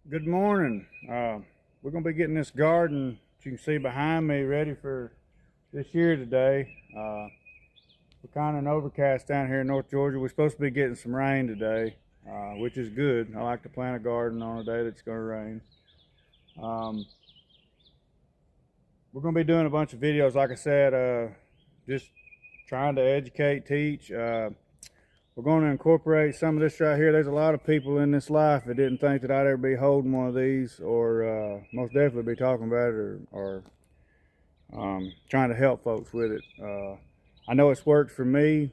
Good morning. We're going to be getting this garden that you can see behind me ready for this year today. We're kind of an overcast down here in North Georgia. We're supposed to be getting some rain today, which is good. I like to plant a garden on a day that's going to rain. We're going to be doing a bunch of videos, like I said, just trying to educate, teach. We're going to incorporate some of this right here. There's a lot of people in this life that didn't think that I'd ever be holding one of these, or most definitely be talking about it, or trying to help folks with it. I know it's worked for me,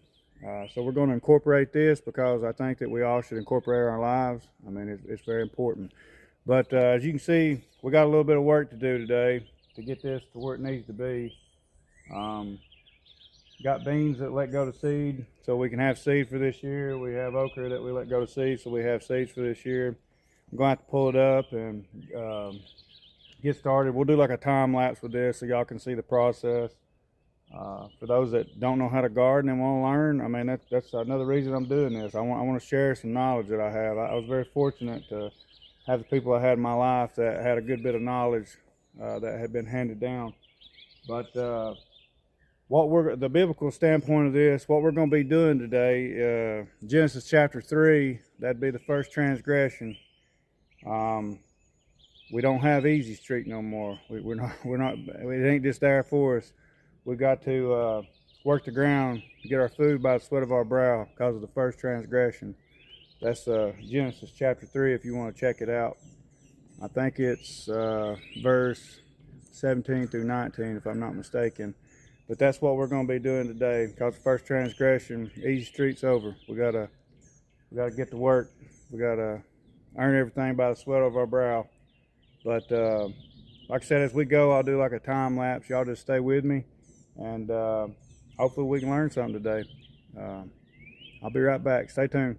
so we're going to incorporate this because I think that we all should incorporate our lives. I mean, it's very important. But as you can see, we got a little bit of work to do today to get this to where it needs to be. Got beans that let go to seed so we can have seed for this year. We have okra that we let go to seed so we have seeds for this year. I'm going to have to pull it up and get started. We'll do like a time lapse with this so y'all can see the process. For those that don't know how to garden and want to learn, I mean, that's another reason I'm doing this. I want to share some knowledge that I have. I was very fortunate to have the people I had in my life that had a good bit of knowledge that had been handed down. But the biblical standpoint of this, what we're going to be doing today, Genesis chapter 3, that'd be the first transgression. We don't have easy street no more. We're not. It ain't just there for us. We got to work the ground to get our food by the sweat of our brow because of the first transgression. That's Genesis chapter 3 if you want to check it out. I think it's verse 17 through 19 if I'm not mistaken. But that's what we're going to be doing today. Because the first transgression, easy street's over. We gotta get to work. We gotta earn everything by the sweat of our brow. But like I said, as we go, I'll do like a time lapse. Y'all just stay with me, and hopefully we can learn something today. I'll be right back. Stay tuned.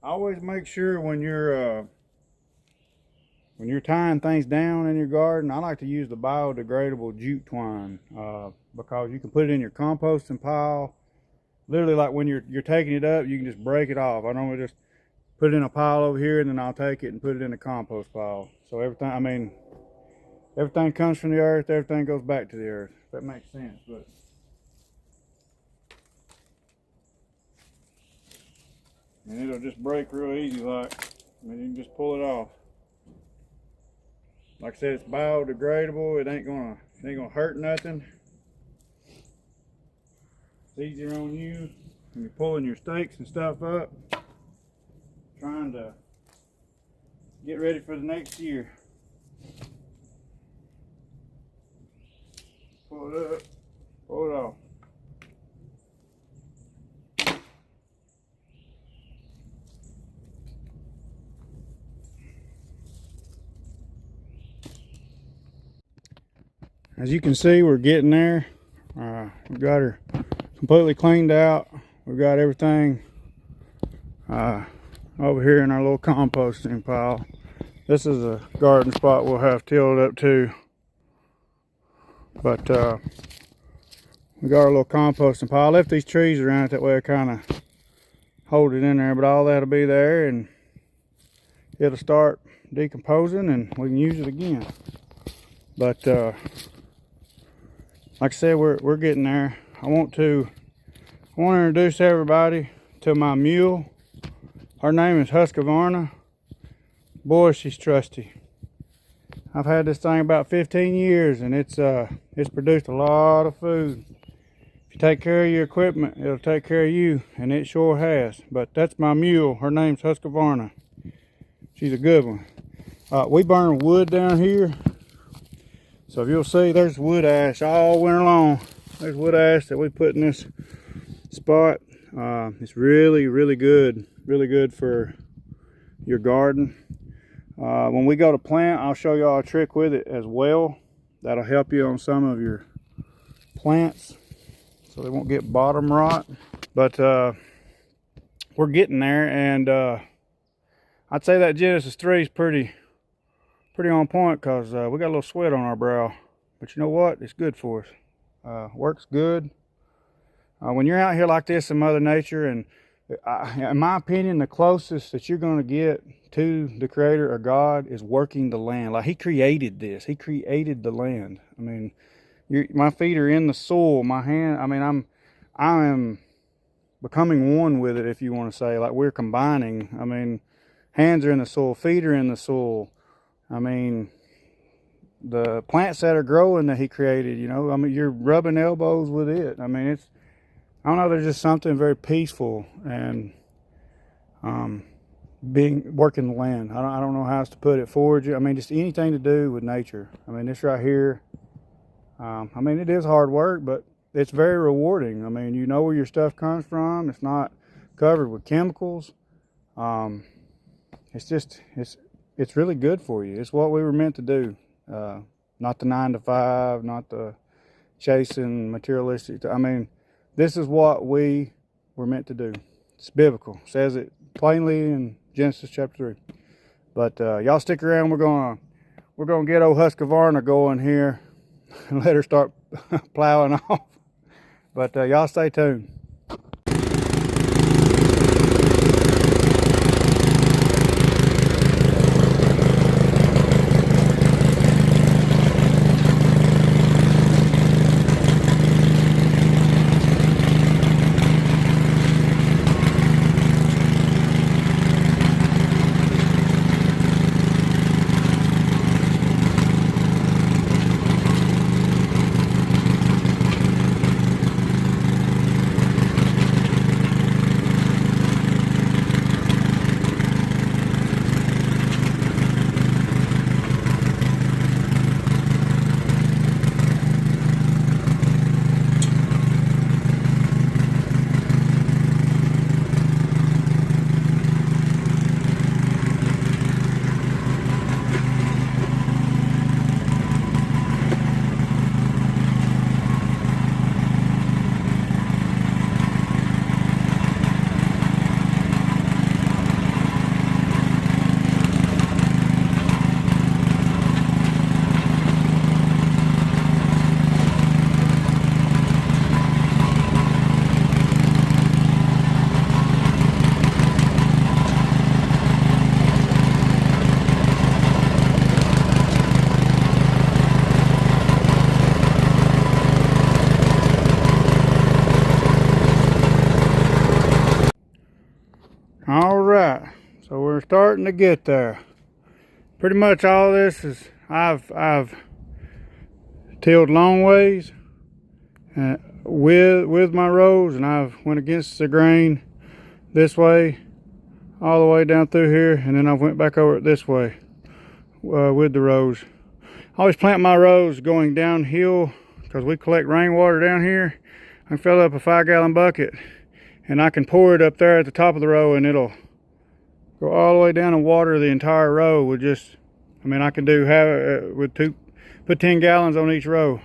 Always make sure when you're when you're tying things down in your garden, I like to use the biodegradable jute twine because you can put it in your composting pile. Literally, like when you're taking it up, you can just break it off. I normally just put it in a pile over here, and then I'll take it and put it in the compost pile. So everything, I mean, everything comes from the earth, everything goes back to the earth. If that makes sense. But and it'll just break real easy, like, I mean, you can just pull it off. Like I said, it's biodegradable. It ain't gonna hurt nothing. It's easier on you when you're pulling your stakes and stuff up, trying to get ready for the next year. Pull it up, pull it off. As you can see, we're getting there. We've got her completely cleaned out. We've got everything over here in our little composting pile. This is a garden spot we'll have tilled up too. But we got our little composting pile. I left these trees around it that way I kind of hold it in there, but all that'll be there and it'll start decomposing and we can use it again. But like I said, we're getting there. I want to introduce everybody to my mule. Her name is Husqvarna. Boy, she's trusty. I've had this thing about 15 years and it's produced a lot of food. If you take care of your equipment, it'll take care of you, and it sure has. But that's my mule. Her name's Husqvarna. She's a good one. We burn wood down here. So if you'll see, there's wood ash all winter long. There's wood ash that we put in this spot. It's really, really good. Really good for your garden. When we go to plant, I'll show y'all a trick with it as well. That'll help you on some of your plants so they won't get bottom rot. But we're getting there, and I'd say that Genesis 3 is pretty on point because we got a little sweat on our brow. But you know what? It's good for us. Works good. When you're out here like this in Mother Nature, and in my opinion, the closest that you're going to get to the Creator or God is working the land. Like He created this. He created the land. I mean, my feet are in the soil. My hand, I mean, I am becoming one with it, if you want to say. Like we're combining. I mean, hands are in the soil, feet are in the soil. I mean, the plants that are growing that He created, you know, I mean, you're rubbing elbows with it. I mean, I don't know, there's just something very peaceful and working the land. I don't know how else to put it. Forage, I mean, just anything to do with nature. I mean, this right here, I mean, it is hard work, but it's very rewarding. I mean, you know where your stuff comes from. It's not covered with chemicals. It's really good for you. It's what we were meant to do. Not the 9 to 5, not the chasing materialistic. I mean, this is what we were meant to do. It's biblical. It says it plainly in Genesis chapter 3. But y'all stick around. We're gonna get old Husqvarna going here and let her start plowing off. But y'all stay tuned. we're starting to get there. Pretty much all this is I've tilled long ways with my rows, and I've went against the grain this way all the way down through here, and then I went back over it this way with the rows. I always plant my rows going downhill because we collect rainwater down here. I fill up a 5-gallon bucket and I can pour it up there at the top of the row, and it'll go all the way down and water the entire row with just, I mean, I can do put 10 gallons on each row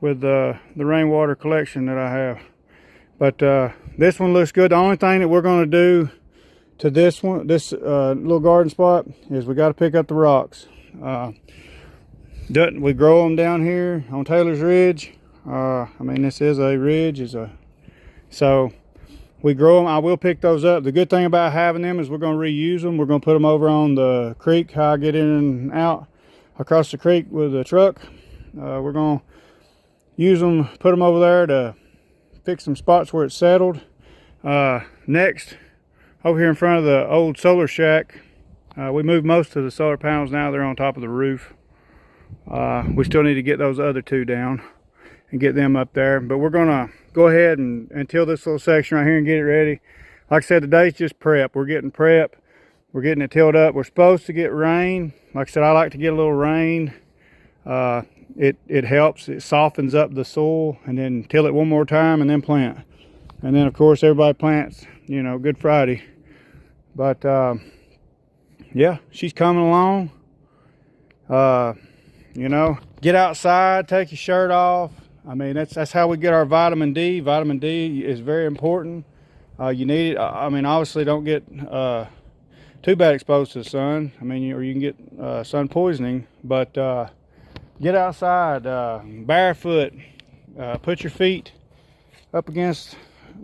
with the rainwater collection that I have. But this one looks good. The only thing that we're going to do to this one, this little garden spot, is we got to pick up the rocks. We grow them down here on Taylor's Ridge. I mean, this is a ridge, so we grow them. I will pick those up. The good thing about having them is we're going to reuse them. We're going to put them over on the creek, how I get in and out across the creek with the truck. We're going to use them, put them over there to fix some spots where it's settled. Next, over here in front of the old solar shack, we moved most of the solar panels. Now they're on top of the roof. We still need to get those other two down and get them up there, but we're gonna go ahead and till this little section right here and get it ready. Like I said, today's just prep. We're getting prep, we're getting it tilled up. We're supposed to get rain. Like I said, I like to get a little rain. It helps, it softens up the soil, and then till it one more time and then plant. And then of course everybody plants, you know, Good Friday. But yeah, she's coming along. You know, get outside, take your shirt off. I mean, that's how we get our vitamin D. Vitamin D is very important. You need it. I mean, obviously don't get too bad exposed to the sun. I mean, or you can get sun poisoning. But get outside, barefoot. Put your feet up against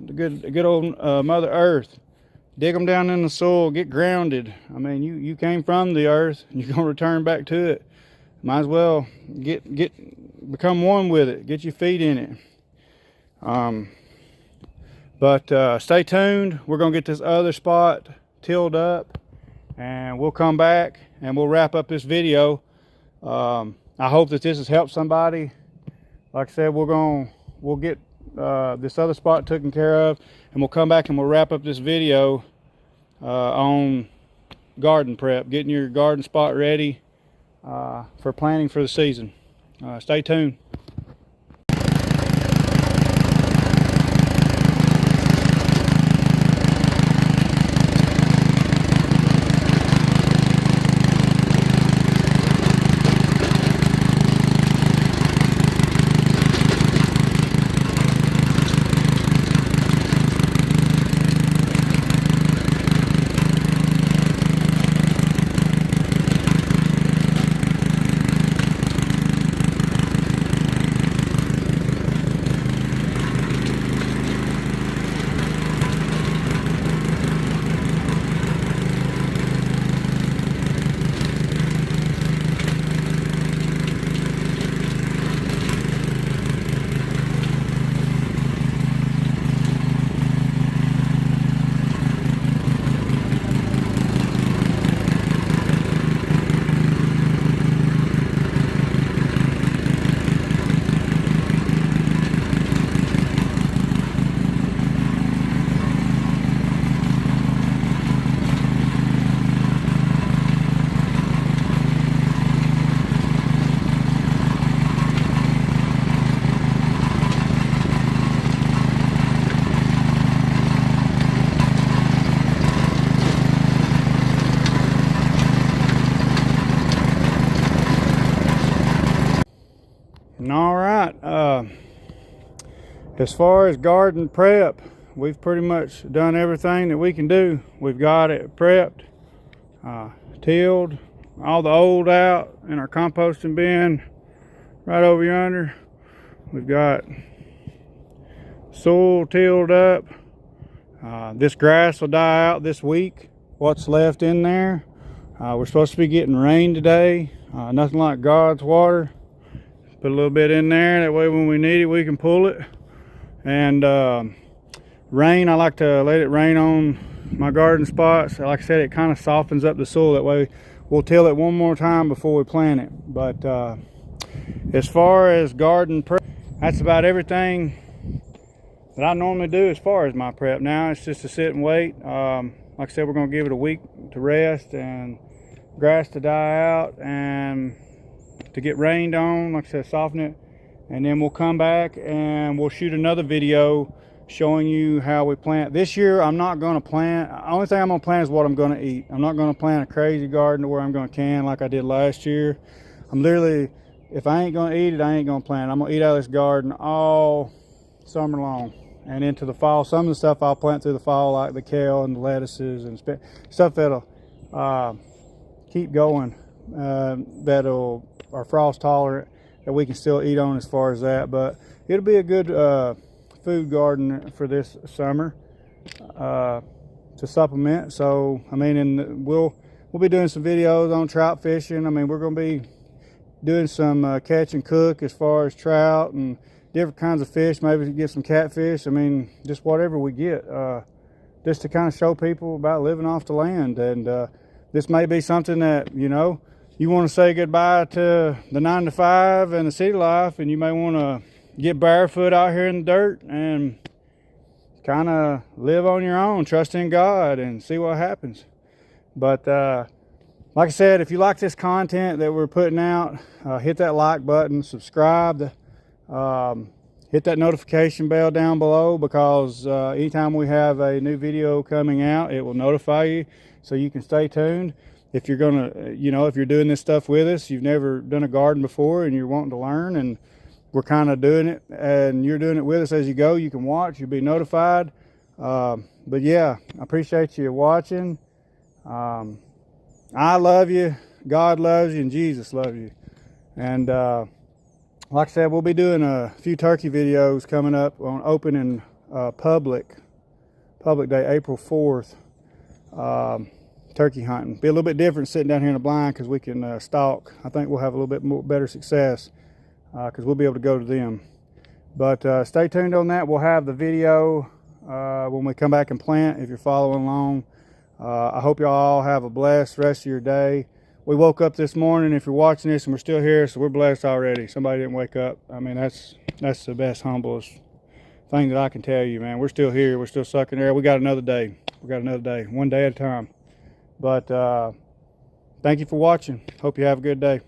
the good old Mother Earth. Dig them down in the soil. Get grounded. I mean, you came from the earth, and you're gonna return back to it. Might as well become one with it. Get your feet in it. But stay tuned. We're gonna get this other spot tilled up, and we'll come back and we'll wrap up this video. I hope that this has helped somebody. Like I said, we'll get this other spot taken care of, and we'll come back and we'll wrap up this video on garden prep, getting your garden spot ready for planting for the season. Stay tuned. All right, as far as garden prep, we've pretty much done everything that we can do. We've got it prepped, tilled, all the old out in our composting bin right over yonder. We've got soil tilled up. This grass will die out this week, what's left in there. We're supposed to be getting rain today. Nothing like God's water. Put a little bit in there, that way when we need it we can pull it. And rain, I like to let it rain on my garden spots. Like I said, it kind of softens up the soil. That way we'll till it one more time before we plant it. But as far as garden prep, that's about everything that I normally do as far as my prep. Now it's just to sit and wait. Like I said, we're going to give it a week to rest and grass to die out and to get rained on. Like I said, soften it, and then we'll come back and we'll shoot another video showing you how we plant. This year I'm not going to plant. The only thing I'm going to plant is what I'm going to eat. I'm not going to plant a crazy garden to where I'm going to can like I did last year. I'm literally, if I ain't going to eat it, I ain't going to plant. I'm going to eat out of this garden all summer long and into the fall. Some of the stuff I'll plant through the fall, like the kale and the lettuces and stuff that'll keep going, that'll are frost tolerant, that we can still eat on as far as that. But it'll be a good food garden for this summer to supplement. So I mean, and we'll be doing some videos on trout fishing. I mean, we're going to be doing some catch and cook as far as trout and different kinds of fish. Maybe get some catfish. I mean, just whatever we get, just to kind of show people about living off the land. And this may be something that, you know, you want to say goodbye to the 9-to-5 and the city life, and you may want to get barefoot out here in the dirt and kind of live on your own, trust in God and see what happens. But like I said, if you like this content that we're putting out, hit that like button, subscribe, hit that notification bell down below, because anytime we have a new video coming out, it will notify you so you can stay tuned. If you're gonna, you know, if you're doing this stuff with us, you've never done a garden before and you're wanting to learn, and we're kind of doing it and you're doing it with us as you go, you can watch, you'll be notified. But yeah, I appreciate you watching. I love you, God loves you, and Jesus loves you. And like I said, we'll be doing a few turkey videos coming up on opening public day, April 4th. Turkey hunting. Be a little bit different sitting down here in the blind, because we can stalk. I think we'll have a little bit more better success because we'll be able to go to them. But stay tuned on that. We'll have the video when we come back and plant, if you're following along. I hope you all have a blessed rest of your day. We woke up this morning, if you're watching this, and we're still here, so we're blessed already. Somebody didn't wake up. I mean, that's the best, humblest thing that I can tell you, man. We're still here. We're still sucking air. We got another day. We got another day, one day at a time. But thank you for watching. Hope you have a good day.